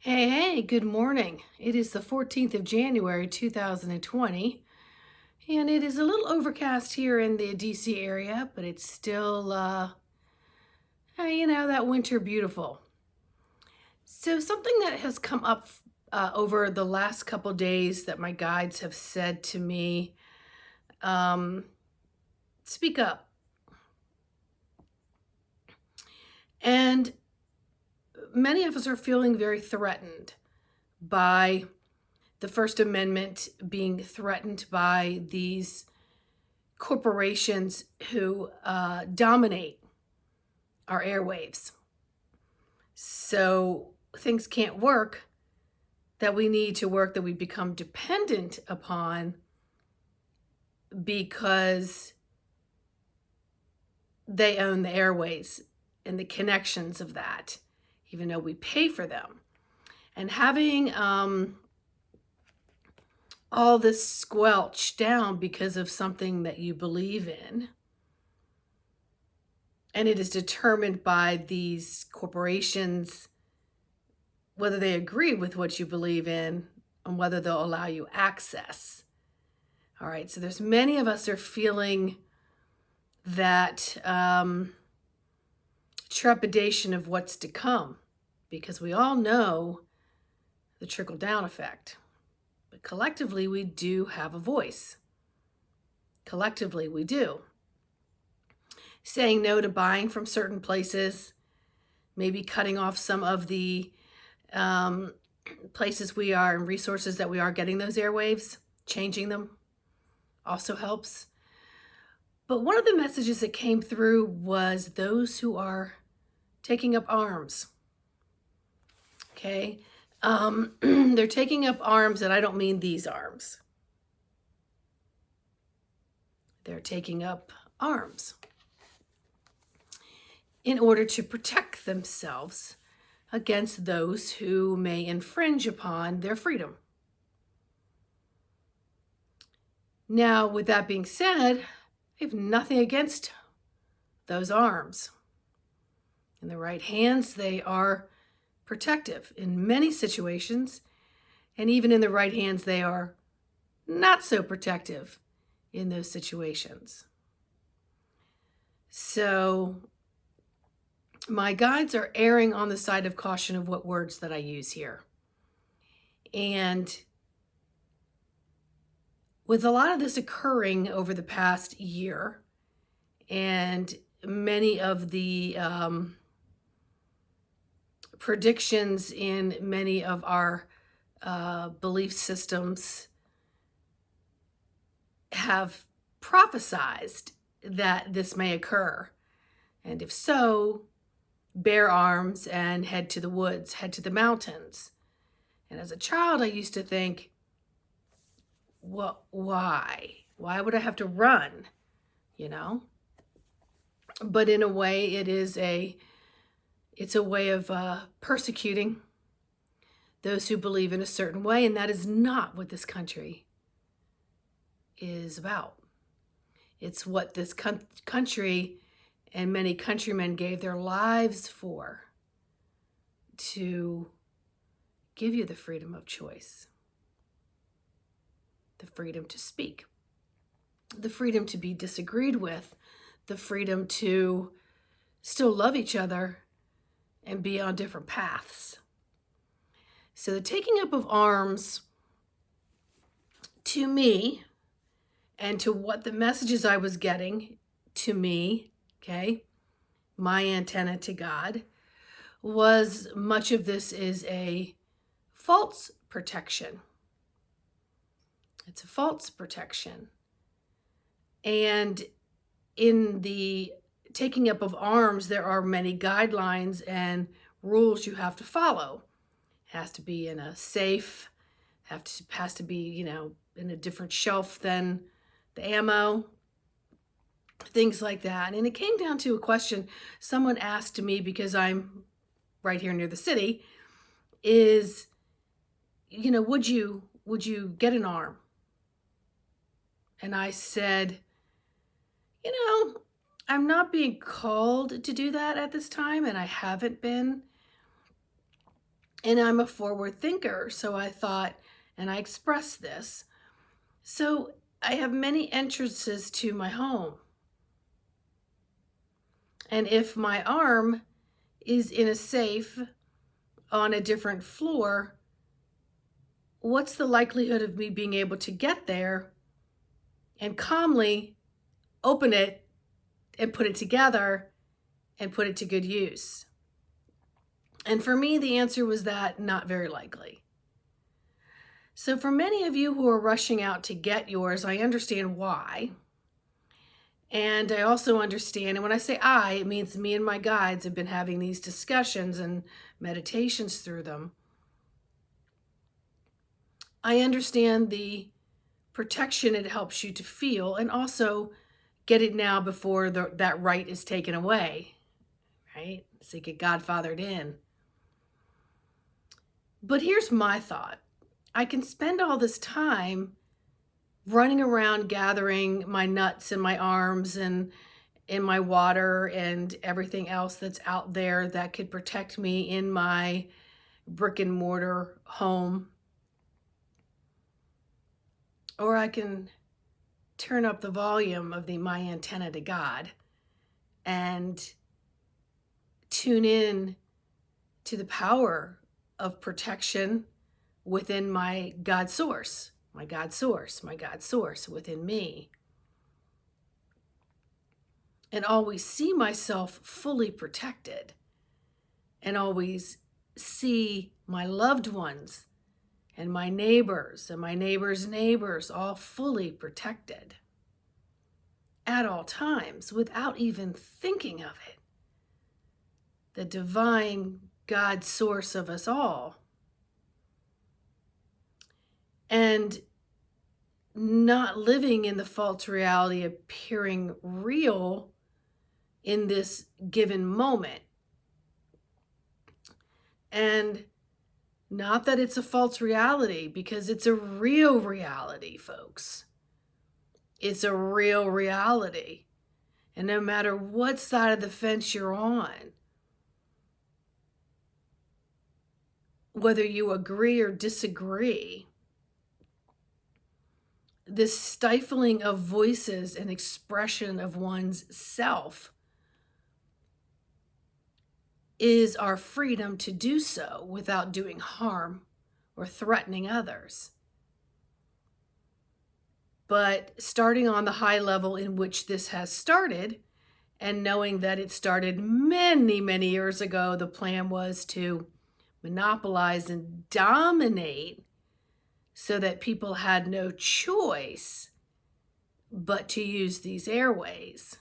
Hey, good morning. It is the 14th of January, 2020, and it is a little overcast here in the DC area, but it's still, that winter beautiful. So, something that has come up over the last couple days that my guides have said to me, um, speak up. And many of us are feeling very threatened by the First Amendment being threatened by these corporations who dominate our airwaves. So things can't work that we need to work, that we become dependent upon because they own the airways and the connections of that, even though we pay for them. And having all this squelched down because of something that you believe in, and it is determined by these corporations whether they agree with what you believe in and whether they'll allow you access. All right, so there's many of us are feeling that trepidation of what's to come because we all know the trickle down effect. But collectively, we do have a voice. Collectively, we do. Saying no to buying from certain places, maybe cutting off some of the places we are and resources that we are getting those airwaves, changing them also helps. But one of the messages that came through was those who are taking up arms. Okay. They're taking up arms, and I don't mean these arms. They're taking up arms in order to protect themselves against those who may infringe upon their freedom. Now, with that being said, I have nothing against those arms. In the right hands, they are protective in many situations, and even in the right hands, they are not so protective in those situations. So, my guides are erring on the side of caution of what words that I use here. And with a lot of this occurring over the past year, and many of the predictions in many of our belief systems have prophesized that this may occur. And if so, bear arms and head to the woods, head to the mountains. And as a child, I used to think, well, why? Why would I have to run? But in a way, it's a way of persecuting those who believe in a certain way, and that is not what this country is about. It's what this country and many countrymen gave their lives for, to give you the freedom of choice, the freedom to speak, the freedom to be disagreed with, the freedom to still love each other and be on different paths. So the taking up of arms, to me, and to what the messages I was getting to me, okay, my antenna to God, was much of this is a false protection. It's a false protection. And in the taking up of arms, there are many guidelines and rules you have to follow. It has to be in a safe, has to be, in a different shelf than the ammo, things like that. And it came down to a question someone asked me, because I'm right here near the city, is, would you get an arm? And I said, I'm not being called to do that at this time, and I haven't been. And I'm a forward thinker, so I thought, and I expressed this. So I have many entrances to my home. And if my arm is in a safe on a different floor, what's the likelihood of me being able to get there and calmly open it and put it together and put it to good use? And for me, the answer was that not very likely. So for many of you who are rushing out to get yours, I understand why. And I also understand, and when I say I, it means me and my guides have been having these discussions and meditations through them. I understand the protection it helps you to feel, and also get it now before that right is taken away, right? So you get godfathered in. But here's my thought. I can spend all this time running around gathering my nuts in my arms and in my water and everything else that's out there that could protect me in my brick and mortar home. Or I can turn up the volume of my antenna to God and tune in to the power of protection within my God source, my God source, my God source within me. And always see myself fully protected, and always see my loved ones and my neighbors and my neighbors' neighbors all fully protected at all times without even thinking of it. The divine God source of us all. And not living in the false reality appearing real in this given moment. And not that it's a false reality, because it's a real reality, folks. It's a real reality. And no matter what side of the fence you're on, whether you agree or disagree, this stifling of voices and expression of one's self is our freedom to do so without doing harm or threatening others. But starting on the high level in which this has started, and knowing that it started many, many years ago, the plan was to monopolize and dominate so that people had no choice but to use these airways.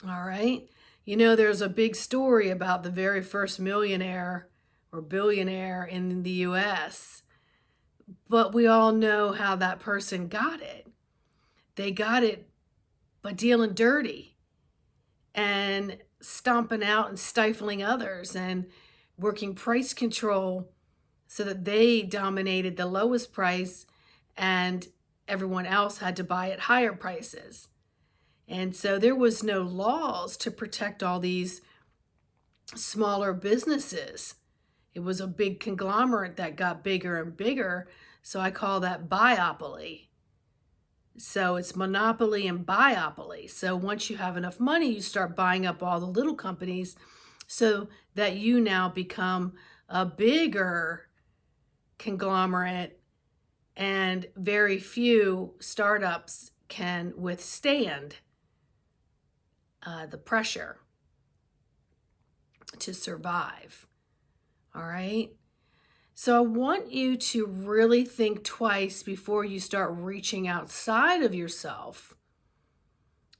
All right. You know, there's a big story about the very first millionaire or billionaire in the US, but we all know how that person got it. They got it by dealing dirty and stomping out and stifling others and working price control so that they dominated the lowest price and everyone else had to buy at higher prices. And so there was no laws to protect all these smaller businesses. It was a big conglomerate that got bigger and bigger. So I call that biopoly. So it's monopoly and biopoly. So once you have enough money, you start buying up all the little companies so that you now become a bigger conglomerate, and very few startups can withstand the pressure to survive. All right. So I want you to really think twice before you start reaching outside of yourself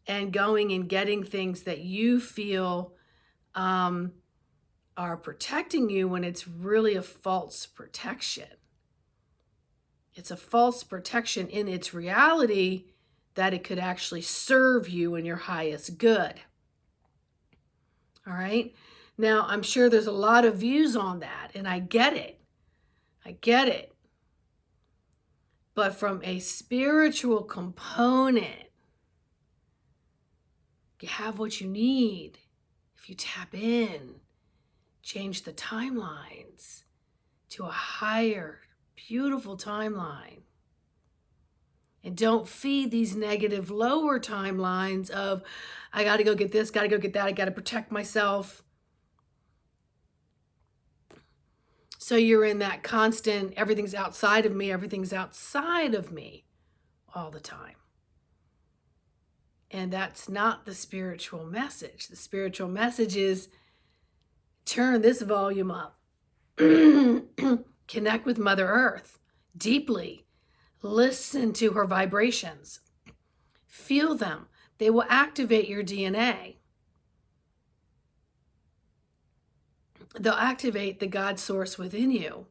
and going and getting things that you feel are protecting you, when it's really a false protection. It's a false protection in its reality that it could actually serve you in your highest good. All right. Now, I'm sure there's a lot of views on that, and I get it. I get it. But from a spiritual component, you have what you need if you tap in Change the timelines to a higher, beautiful timeline. And don't feed these negative, lower timelines of, I got to go get this, got to go get that, I got to protect myself. So you're in that constant, everything's outside of me all the time. And that's not the spiritual message. The spiritual message is turn this volume up. Connect with Mother Earth deeply. Listen to her vibrations. Feel them. They will activate your DNA. They'll activate the God source within you.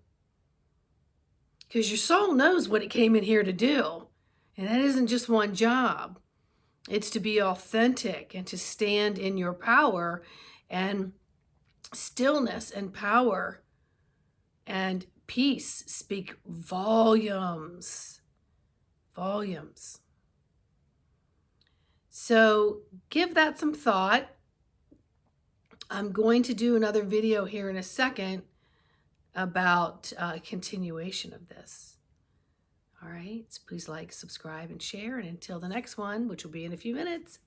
Because your soul knows what it came in here to do. And that isn't just one job. It's to be authentic and to stand in your power and stillness and power and peace speak volumes. Volumes. So give that some thought. I'm going to do another video here in a second about a continuation of this. All right, so please like, subscribe, and share. And until the next one, which will be in a few minutes,